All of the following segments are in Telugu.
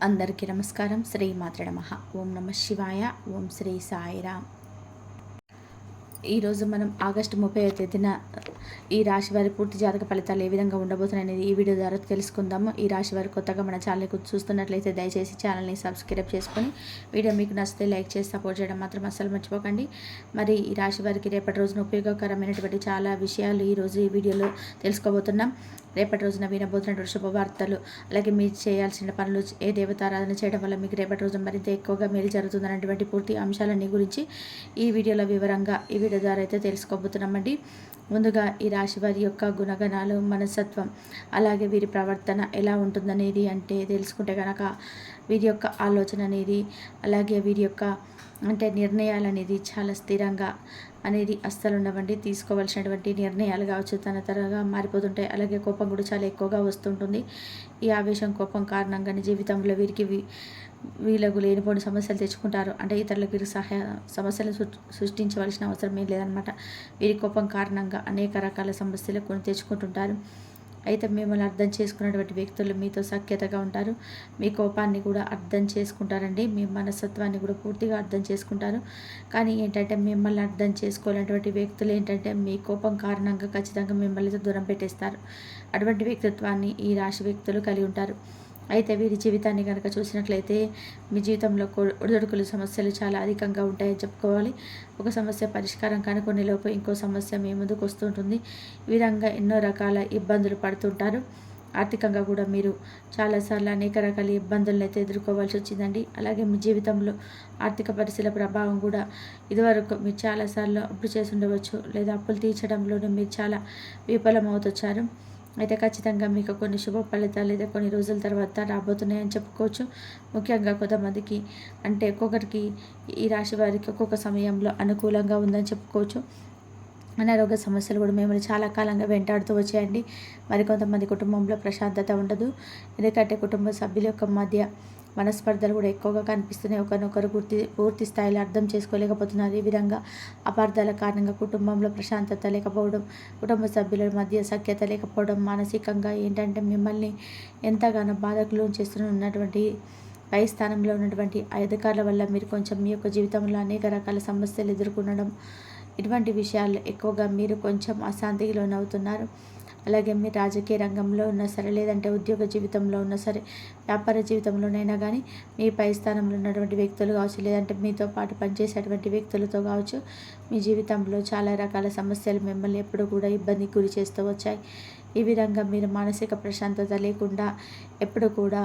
అందరికీ నమస్కారం. శ్రీ మాత్ర నమః. ఓం నమ శివాయ. ఓం శ్రీ సాయిరామ్. ఈరోజు మనం ఆగస్టు 30వ తేదీన ఈ రాశి వారి పూర్తి జాతక ఫలితాలు ఏ విధంగా ఉండబోతున్నాయి అనేది ఈ వీడియో ద్వారా తెలుసుకుందాము. ఈ రాశి వారు కొత్తగా మన ఛానల్ని చూస్తున్నట్లయితే దయచేసి ఛానల్ని సబ్స్క్రైబ్ చేసుకొని వీడియో మీకు నచ్చితే లైక్ చేసి సపోర్ట్ చేయడం మాత్రం అస్సలు మర్చిపోకండి. మరి ఈ రాశి వారికి రేపటి రోజున ఉపయోగకరమైనటువంటి చాలా విషయాలు ఈరోజు ఈ వీడియోలో తెలుసుకోబోతున్నాం. రేపటి రోజున వినబోతున్నటువంటి శుభవార్తలు, అలాగే మీరు చేయాల్సిన పనులు, ఏ దేవతారాధన చేయడం వల్ల మీకు రేపటి రోజున మరింత ఎక్కువగా మేలు జరుగుతుందన్నటువంటి పూర్తి అంశాలన్నీ గురించి ఈ వీడియోలో వివరంగా ఈ వీడియో ద్వారా అయితే తెలుసుకోబోతున్నామండి. ముందుగా ఈ రాశి వారి యొక్క గుణగణాలు, మనస్తత్వం, అలాగే వీరి ప్రవర్తన ఎలా ఉంటుందనేది అంటే తెలుసుకుంటే కనుక వీరి యొక్క ఆలోచన అనేది, అలాగే వీరి యొక్క నిర్ణయాలు అనేది చాలా స్థిరంగా అనేది అస్సలు ఉండవండి. తీసుకోవాల్సినటువంటి నిర్ణయాలు కావచ్చు తన తరగా మారిపోతుంటాయి. అలాగే కోపం కూడా చాలా ఎక్కువగా వస్తుంటుంది. ఈ ఆవేశం, కోపం కారణంగానే జీవితంలో వీరికి వీళ్ళకు లేనిపోని సమస్యలు తెచ్చుకుంటారు. ఇతరులకు వీరికి సమస్యలు సృష్టించవలసిన అవసరం ఏం లేదనమాట. వీరి కోపం కారణంగా అనేక రకాల సమస్యలు కొని తెచ్చుకుంటుంటారు. అయితే మిమ్మల్ని అర్థం చేసుకున్నటువంటి వ్యక్తులు మీతో సఖ్యతగా ఉంటారు. మీ కోపాన్ని కూడా అర్థం చేసుకుంటారండి. మీ మనస్తత్వాన్ని కూడా పూర్తిగా అర్థం చేసుకుంటారు. కానీ మిమ్మల్ని అర్థం చేసుకోలేనటువంటి వ్యక్తులు మీ కోపం కారణంగా ఖచ్చితంగా మిమ్మల్ని దూరం పెట్టేస్తారు. అటువంటి వ్యక్తిత్వాన్ని ఈ రాశి వ్యక్తులు కలిగి ఉంటారు. అయితే వీరి జీవితాన్ని కనుక చూసినట్లయితే మీ జీవితంలో ఒడిదుడుకులు, సమస్యలు చాలా అధికంగా ఉంటాయని చెప్పుకోవాలి. ఒక సమస్య పరిష్కారం కనుక్కునే లోపు ఇంకో సమస్య మీ ముందుకు వస్తుంటుంది. ఈ విధంగా ఎన్నో రకాల ఇబ్బందులు పడుతుంటారు. ఆర్థికంగా కూడా మీరు చాలాసార్లు అనేక రకాల ఇబ్బందులను అయితే ఎదుర్కోవాల్సి వచ్చిందండి. అలాగే మీ జీవితంలో ఆర్థిక పరిస్థితుల ప్రభావం కూడా ఇదివరకు మీరు చాలాసార్లు అప్పులు చేసి ఉండవచ్చు, లేదా అప్పులు తీర్చడంలోనే మీరు చాలా విఫలమవుతొచ్చారు. అయితే ఖచ్చితంగా మీకు కొన్ని శుభ ఫలితాలు లేదా కొన్ని రోజుల తర్వాత రాబోతున్నాయని చెప్పుకోవచ్చు. ముఖ్యంగా కొంతమందికి ఒక్కొక్కరికి ఈ రాశి వారికి ఒక్కొక్క సమయంలో అనుకూలంగా ఉందని చెప్పుకోవచ్చు. అనారోగ్య సమస్యలు కూడా మిమ్మల్ని చాలా కాలంగా వెంటాడుతూ వచ్చాయండి. మరికొంతమంది కుటుంబంలో ప్రశాంతత ఉండదు. ఎందుకంటే కుటుంబ సభ్యుల యొక్క మధ్య మనస్పర్ధలు కూడా ఎక్కువగా కనిపిస్తున్నాయి. ఒకరినొకరు పూర్తి స్థాయిలో అర్థం చేసుకోలేకపోతున్నారు. ఈ విధంగా అపార్థాల కారణంగా కుటుంబంలో ప్రశాంతత లేకపోవడం, కుటుంబ సభ్యుల మధ్య సఖ్యత లేకపోవడం, మానసికంగా మిమ్మల్ని ఎంతగానో బాధకు లోన్ చేస్తున్నటువంటి పై స్థానంలో ఉన్నటువంటి అధికారుల వల్ల మీరు కొంచెం మీ యొక్క జీవితంలో అనేక రకాల సమస్యలు ఎదుర్కొనడం, ఇటువంటి విషయాల్లో ఎక్కువగా మీరు కొంచెం అశాంతికి లోనవుతున్నారు. అలాగే మీరు రాజకీయ రంగంలో ఉన్నా సరే, లేదంటే ఉద్యోగ జీవితంలో ఉన్నా సరే, వ్యాపార జీవితంలోనైనా కానీ మీ పై స్థానంలో ఉన్నటువంటి వ్యక్తులు కావచ్చు, లేదంటే మీతో పాటు పనిచేసేటువంటి వ్యక్తులతో కావచ్చు, మీ జీవితంలో చాలా రకాల సమస్యలు మిమ్మల్ని ఎప్పుడూ కూడా ఇబ్బందికి గురి చేస్తూ వచ్చాయి. ఈ విధంగా మీరు మానసిక ప్రశాంతత లేకుండా ఎప్పుడు కూడా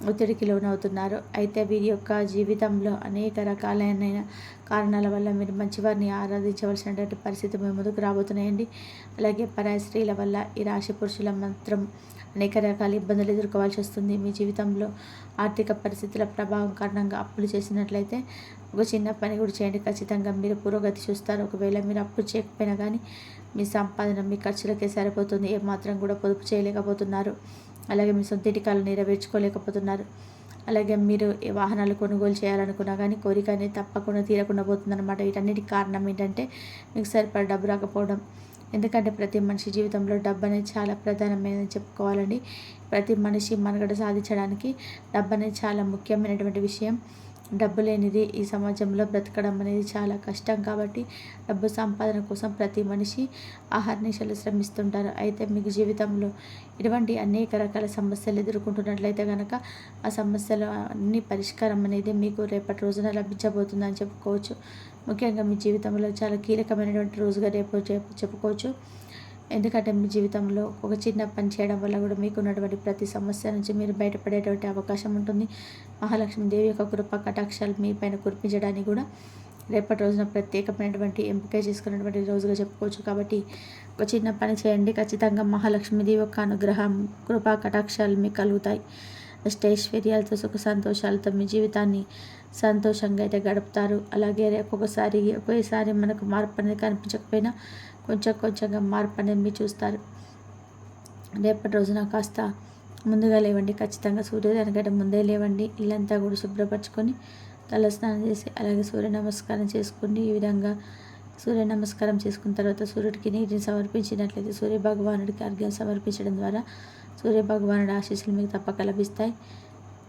ఒత్తిడికి లోనవుతున్నారు. అయితే వీరి యొక్క జీవితంలో అనేక రకాలైన కారణాల వల్ల మీరు మంచివారిని ఆరాధించవలసినటువంటి పరిస్థితి మీ ముందుకు రాబోతున్నాయండి. అలాగే పరాయి స్త్రీల వల్ల ఈ రాశి పురుషుల మాత్రం అనేక రకాల ఇబ్బందులు ఎదుర్కోవాల్సి వస్తుంది. మీ జీవితంలో ఆర్థిక పరిస్థితుల ప్రభావం కారణంగా అప్పులు చేసినట్లయితే ఒక చిన్న పని కూడా చేయండి, ఖచ్చితంగా మీరు పురోగతి చూస్తారు. ఒకవేళ మీరు అప్పు చేయకపోయినా కానీ మీ సంపాదన మీ ఖర్చులకే సరిపోతుంది. ఏమాత్రం కూడా పొదుపు చేయలేకపోతున్నారు. అలాగే మీ సొంత ఇటికాలు నెరవేర్చుకోలేకపోతున్నారు. అలాగే మీరు ఏ వాహనాలు కొనుగోలు చేయాలనుకున్నా కానీ కోరిక అనేది తప్పకుండా తీరకుండా పోతుందన్నమాట. వీటన్నిటికి కారణం మీకు సరిపడా డబ్బు రాకపోవడం. ఎందుకంటే ప్రతి మనిషి జీవితంలో డబ్బు అనేది చాలా ప్రధానమైనదని చెప్పుకోవాలండి. ప్రతి మనిషి మనుగడ సాధించడానికి డబ్బు అనేది చాలా ముఖ్యమైనటువంటి విషయం. డబ్బు లేనిది ఈ సమాజంలో బ్రతకడం అనేది చాలా కష్టం. కాబట్టి డబ్బు సంపాదన కోసం ప్రతి మనిషి అహర్నిశలు శ్రమిస్తుంటారు. అయితే మీకు జీవితంలో ఇటువంటి అనేక రకాల సమస్యలు ఎదుర్కొంటున్నట్లయితే కనుక ఆ సమస్యలు అన్ని పరిష్కారం అనేది మీకు రేపటి రోజున లభించబోతుందని చెప్పుకోవచ్చు. ముఖ్యంగా మీ జీవితంలో చాలా కీలకమైనటువంటి రోజుగా రేపు చెప్పుకోవచ్చు. ఎందుకంటే మీ జీవితంలో ఒక చిన్న పని చేయడం వల్ల కూడా మీకు ఉన్నటువంటి ప్రతి సమస్య నుంచి మీరు బయటపడేటువంటి అవకాశం ఉంటుంది. మహాలక్ష్మీదేవి యొక్క కృప కటాక్షాలు మీ పైన కురిపించడానికి కూడా రేపటి రోజున ప్రత్యేకమైనటువంటి ఎంపిక చేసుకున్నటువంటి రోజుగా చెప్పుకోవచ్చు. కాబట్టి ఒక చిన్న పని చేయండి, ఖచ్చితంగా మహాలక్ష్మీదేవి యొక్క అనుగ్రహం, కృపా కటాక్షాలు మీకు కలుగుతాయి. అష్టైశ్వర్యాలతో, సుఖ సంతోషాలతో మీ జీవితాన్ని సంతోషంగా అయితే గడుపుతారు. అలాగే ఒకేసారి మనకు మార్పు అనేది కనిపించకపోయినా కొంచెంగా మార్పు అనేది మీరు చూస్తారు. రేపటి రోజున కాస్త ముందుగా లేవండి, ఖచ్చితంగా సూర్యోదయానికంటే ముందే లేవండి. ఇల్లంతా కూడా శుభ్రపరచుకొని తల స్నానం చేసి అలాగే సూర్య నమస్కారం చేసుకోండి. ఈ విధంగా సూర్య నమస్కారం చేసుకున్న తర్వాత సూర్యుడికి నీటిని సమర్పించినట్లయితే, సూర్య భగవానుడికి అర్ఘ్యం సమర్పించడం ద్వారా సూర్య భగవానుడి ఆశీస్సులు మీకు తప్పక లభిస్తాయి.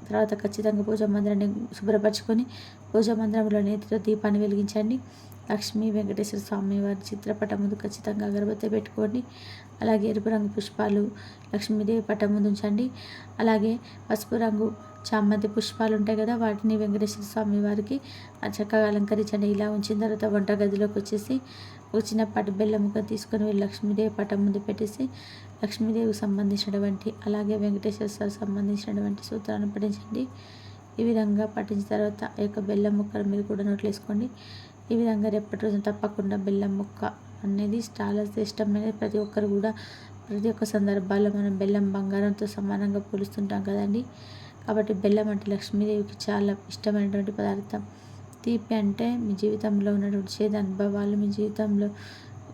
తర్వాత ఖచ్చితంగా పూజా మందిరాన్ని శుభ్రపరచుకొని పూజా మందిరంలో నేతితో దీపాన్ని వెలిగించండి. లక్ష్మీ వెంకటేశ్వర స్వామి వారి చిత్రపటం ముందు ఖచ్చితంగా అగరబత్తి పెట్టుకోండి. అలాగే ఎరుపు రంగు పుష్పాలు లక్ష్మీదేవి పటం ముందు ఉంచండి. అలాగే పసుపు రంగు చామంతి పుష్పాలు ఉంటాయి కదా, వాటిని వెంకటేశ్వర స్వామి వారికి చక్కగా అలంకరించండి. ఇలా ఉంచిన తర్వాత వంట గదిలోకి వచ్చేసి ఒక చిన్నపాటి బెల్లం ముక్క తీసుకొని వెళ్ళి లక్ష్మీదేవి పటం ముందు పెట్టేసి లక్ష్మీదేవికి సంబంధించినటువంటి అలాగే వెంకటేశ్వర స్వామి సంబంధించినటువంటి సూత్రాలను పఠించండి. ఈ విధంగా పఠించిన తర్వాత ఈ యొక్క బెల్లం ముక్కలు మీరు కూడా నోట్లు వేసుకోండి. ఈ విధంగా రేపటి రోజున తప్పకుండా బెల్లం ముక్క అనేది చాలా శ్రేష్టమైనది. ప్రతి ఒక్కరు కూడా ప్రతి ఒక్క సందర్భాల్లో మనం బెల్లం బంగారంతో సమానంగా పోలుస్తుంటాం కదండి. కాబట్టి బెల్లం అంటే లక్ష్మీదేవికి చాలా ఇష్టమైనటువంటి పదార్థం. తీపి అంటే మీ జీవితంలో ఉన్నటువంటి చేదు అనుభవాలు మీ జీవితంలో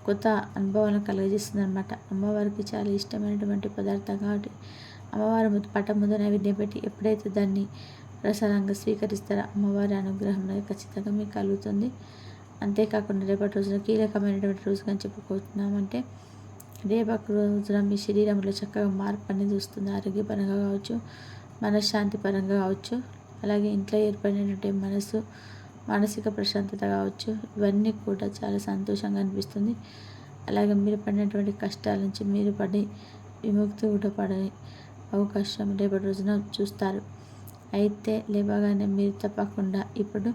కొత్త అనుభవాలను కలుగజేస్తుంది అనమాట. అమ్మవారికి చాలా ఇష్టమైనటువంటి పదార్థం కాబట్టి అమ్మవారి పటం ముందు నైవేద్యం పెట్టి ఎప్పుడైతే దాన్ని ప్రసాదంగా స్వీకరిస్తారో అమ్మవారి అనుగ్రహం అనేది ఖచ్చితంగా మీకు కలుగుతుంది. అంతేకాకుండా రేపటి రోజున కీలకమైనటువంటి రోజుగా అని చెప్పుకుంటున్నామంటే రేపటి రోజున మీ శరీరంలో చక్కగా మార్పు అనేది వస్తుంది. ఆరోగ్యపరంగా కావచ్చు, మనశ్శాంతి పరంగా కావచ్చు, అలాగే ఇంట్లో ఏర్పడినటువంటి మానసిక ప్రశాంతత కావచ్చు, ఇవన్నీ కూడా చాలా సంతోషంగా అనిపిస్తుంది. అలాగే మీరు పడినటువంటి కష్టాల నుంచి మీరు పడి విముక్తి కూడా పడే అవకాశం రేపటి రోజున చూస్తారు. అయితే లేవగానే మీరు తప్పకుండా ఇప్పుడు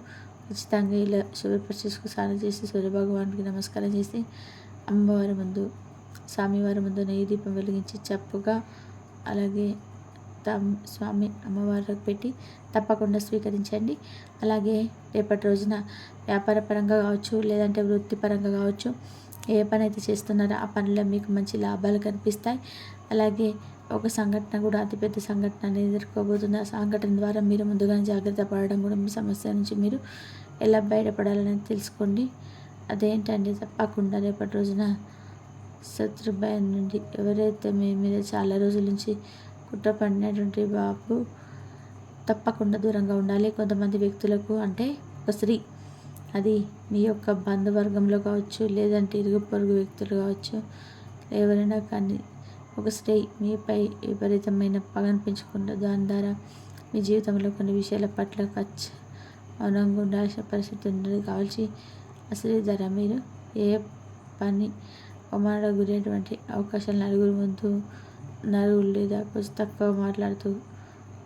ఖచ్చితంగా ఇలా శుభ్రపరిచేసుకు స్నానం చేసి సూర్యభగవానికి నమస్కారం చేసి అమ్మవారి ముందు స్వామివారి ముందు నెయ్యి దీపం వెలిగించి చప్పుగా అలాగే స్వామి అమ్మవారికి పెట్టి తప్పకుండా స్వీకరించండి. అలాగే రేపటి రోజున వ్యాపార పరంగా కావచ్చు, లేదంటే వృత్తిపరంగా కావచ్చు, ఏ పని అయితే చేస్తున్నారో ఆ పనిలో మీకు మంచి లాభాలు కనిపిస్తాయి. అలాగే ఒక సంఘటన కూడా అతిపెద్ద సంఘటన అనేది ఎదుర్కోబోతుంది. ఆ సంఘటన ద్వారా మీరు ముందుగానే జాగ్రత్త పడడం కూడా మీ సమస్య నుంచి మీరు ఎలా బయటపడాలనేది తెలుసుకోండి. అదేంటంటే తప్పకుండా రేపటి రోజున శత్రుభయం నుండి ఎవరైతే మీ మీద చాలా రోజుల నుంచి కుట్ర పడినటువంటి బాబు తప్పకుండా దూరంగా ఉండాలి. కొంతమంది వ్యక్తులకు అంటే ఒక స్త్రీ, అది మీ యొక్క బంధువర్గంలో కావచ్చు, లేదంటే ఇరుగు పొరుగు వ్యక్తులు కావచ్చు, ఎవరైనా కానీ ఒక స్త్రీ మీపై విపరీతమైన పగను పెంచుకుంటే దాని ద్వారా మీ జీవితంలో కొన్ని విషయాల పట్ల మౌనంగా ఉండాల్సిన పరిస్థితి ఉండదు. కావాల్సి అసలు ధర మీరు ఏ పని అవమానాలకు గురైనటువంటి అవకాశాలు నలుగురు లేదా కొంచెం తక్కువ మాట్లాడుతూ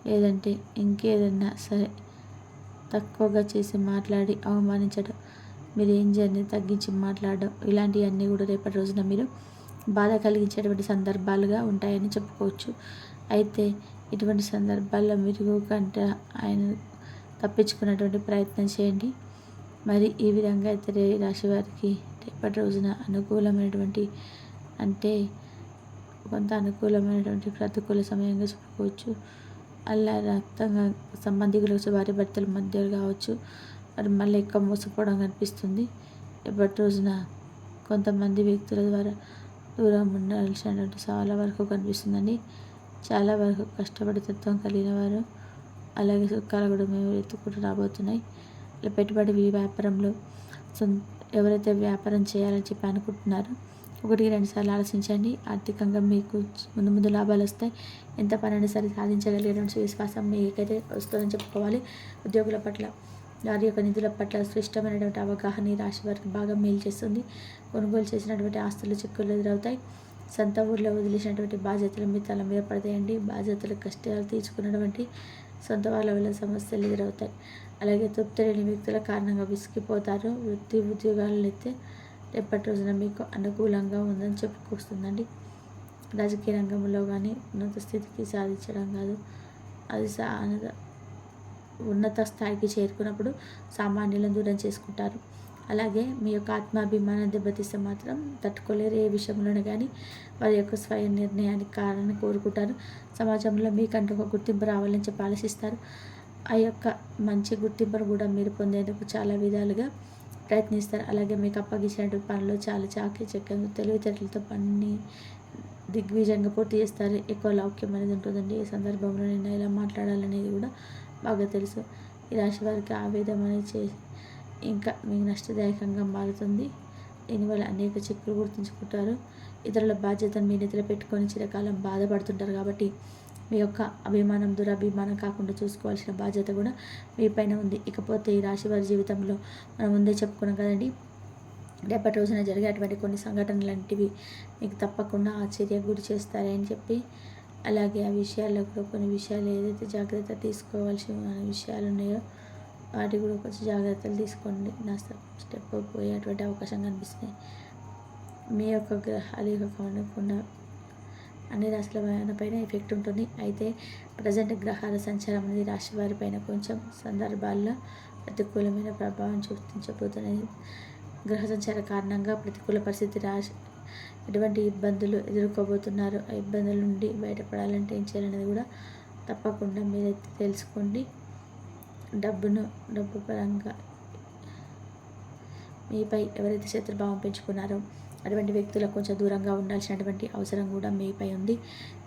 లేదంటే ఇంకేదన్నా సరే తక్కువగా చేసి మాట్లాడి అవమానించడం, మీరు ఏం చేయాలని తగ్గించి మాట్లాడడం, ఇలాంటివన్నీ కూడా రేపటి రోజున మీరు బాధ కలిగించేటువంటి సందర్భాలుగా ఉంటాయని చెప్పుకోవచ్చు. అయితే ఇటువంటి సందర్భాల్లో మీరు కంట ఆయన తప్పించుకున్నటువంటి ప్రయత్నం చేయండి. మరి ఈ విధంగా అయితే రాశి వారికి రేపటి రోజున అనుకూలమైనటువంటి అంటే కొంత అనుకూలమైనటువంటి ప్రతికూల సమయంగా చెప్పుకోవచ్చు. అలా రక్తంగా సంబంధికులకు భార్య భర్తల మధ్య కావచ్చు, మరి మళ్ళీ ఎక్కువ మోసపోవడం కనిపిస్తుంది. రేపటి రోజున కొంతమంది వ్యక్తుల ద్వారా దూరం ఉండాల్సినటువంటి చాలా వరకు కనిపిస్తుందండి. చాలా వరకు కష్టపడి తత్వం కలిగిన వారు అలాగే సుఖాలు కూడా మేము ఎత్తుకుంటూ రాబోతున్నాయి. ఇలా పెట్టుబడి వ్యాపారంలో ఎవరైతే వ్యాపారం చేయాలని చెప్పి అనుకుంటున్నారో 1-2 సార్లు ఆలోచించండి. ఆర్థికంగా మీకు ముందు లాభాలు వస్తాయి. ఎంత పనైనా సరే సాధించగలిగేటువంటి విశ్వాసం మీకైతే వస్తుందని చెప్పుకోవాలి. ఉద్యోగుల పట్ల వారి యొక్క నిధుల పట్ల స్పష్టమైనటువంటి అవగాహన ఈ రాశి వారికి బాగా మేలు చేస్తుంది. కొనుగోలు చేసినటువంటి ఆస్తులు చిక్కులు ఎదురవుతాయి. సొంత ఊళ్ళో వదిలేసినటువంటి బాధ్యతలు మీ తల మీద పడతాయండి. బాధ్యతలు కష్టాలు తీర్చుకున్నటువంటి సొంత వాళ్ళ వల్ల సమస్యలు ఎదురవుతాయి. అలాగే తృప్తి లేని వ్యక్తుల కారణంగా విసిగిపోతారు. వృత్తి ఉద్యోగాలను అయితే రేపటి రోజున మీకు అనుకూలంగా ఉందని చెప్పుకొస్తుందండి. రాజకీయ రంగంలో కానీ ఉన్నత స్థితికి సాధించడం కాదు, అది ఉన్నత స్థాయికి చేరుకున్నప్పుడు సామాన్యులను దూరం చేసుకుంటారు. అలాగే మీ యొక్క ఆత్మాభిమానం దెబ్బతీస్తే మాత్రం తట్టుకోలేరు. ఏ విషయంలోనే కానీ వారి యొక్క స్వయం నిర్ణయానికి కారణాన్ని కోరుకుంటారు. సమాజంలో మీకంటూ ఒక గుర్తింపు రావాలని చెప్పి ఆలోచిస్తారు. ఆ యొక్క మంచి గుర్తింపును కూడా మీరు పొందేందుకు చాలా విధాలుగా ప్రయత్నిస్తారు. అలాగే మీకు అప్పగించినటువంటి పనులు చాలా చాకచక్యంగా తెలివితేటలతో పని దిగ్విజయంగా పూర్తి చేస్తారు. ఎక్కువ లౌక్యం అనేది ఉంటుందండి. ఈ సందర్భంలో నేను ఎలా మాట్లాడాలనేది కూడా బాగా తెలుసు. ఈ రాశి వారికి ఆవేదన అనేది ఇంకా మీకు నష్టదాయకంగా మారుతుంది. దీనివల్ల అనేక చిక్కులు గుర్తుంచుకుంటారు. ఇతరుల బాధ్యతను మీ నెత్తిలో పెట్టుకొని చిరకాలం బాధపడుతుంటారు. కాబట్టి మీ యొక్క అభిమానం దురభిమానం కాకుండా చూసుకోవాల్సిన బాధ్యత కూడా మీ పైన ఉంది. ఇకపోతే ఈ రాశి వారి జీవితంలో మనం ముందే చెప్పుకున్నాం కదండి, రేపటి రోజున జరిగేటువంటి కొన్ని సంఘటనలు లాంటివి మీకు తప్పకుండా ఆశ్చర్యకు గురి చేస్తారని చెప్పి, అలాగే ఆ విషయాల్లో కూడా కొన్ని విషయాలు ఏదైతే జాగ్రత్త తీసుకోవాల్సిన విషయాలు ఉన్నాయో వాటి కూడా కొంచెం జాగ్రత్తలు తీసుకోండి. నా స్టెప్ పోయేటువంటి అవకాశం కనిపిస్తున్నాయి. మీ యొక్క గ్రహాలు కాకుండా అన్ని రాశుల పైన ఎఫెక్ట్ ఉంటుంది. అయితే ప్రజెంట్ గ్రహాల సంచారం అనేది రాశి వారి పైన కొంచెం సందర్భాల్లో ప్రతికూలమైన ప్రభావం చూపించబోతున్నది. గ్రహ సంచార కారణంగా ప్రతికూల పరిస్థితి రాశి ఎటువంటి ఇబ్బందులు ఎదుర్కోబోతున్నారు, ఆ ఇబ్బందుల నుండి బయటపడాలంటే ఏం చేయాలనేది కూడా తప్పకుండా మీరైతే తెలుసుకోండి. డబ్బు పరంగా మీపై ఎవరైతే శత్రుభావం పెంచుకున్నారో అటువంటి వ్యక్తులకు కొంచెం దూరంగా ఉండాల్సినటువంటి అవసరం కూడా మీపై ఉంది.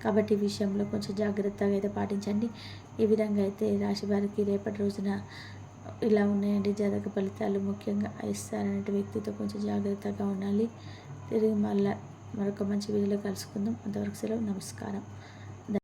కాబట్టి ఈ విషయంలో కొంచెం జాగ్రత్తగా అయితే పాటించండి. ఈ విధంగా అయితే రాశి వారికి రేపటి రోజున ఇలా ఉన్నాయండి జాతక ఫలితాలు. ముఖ్యంగా ఇస్తారనే వ్యక్తితో కొంచెం జాగ్రత్తగా ఉండాలి. తిరిగి మరొక మంచి వీడియోలో కలుసుకుందాం. అంతవరకు సెలవు. నమస్కారం.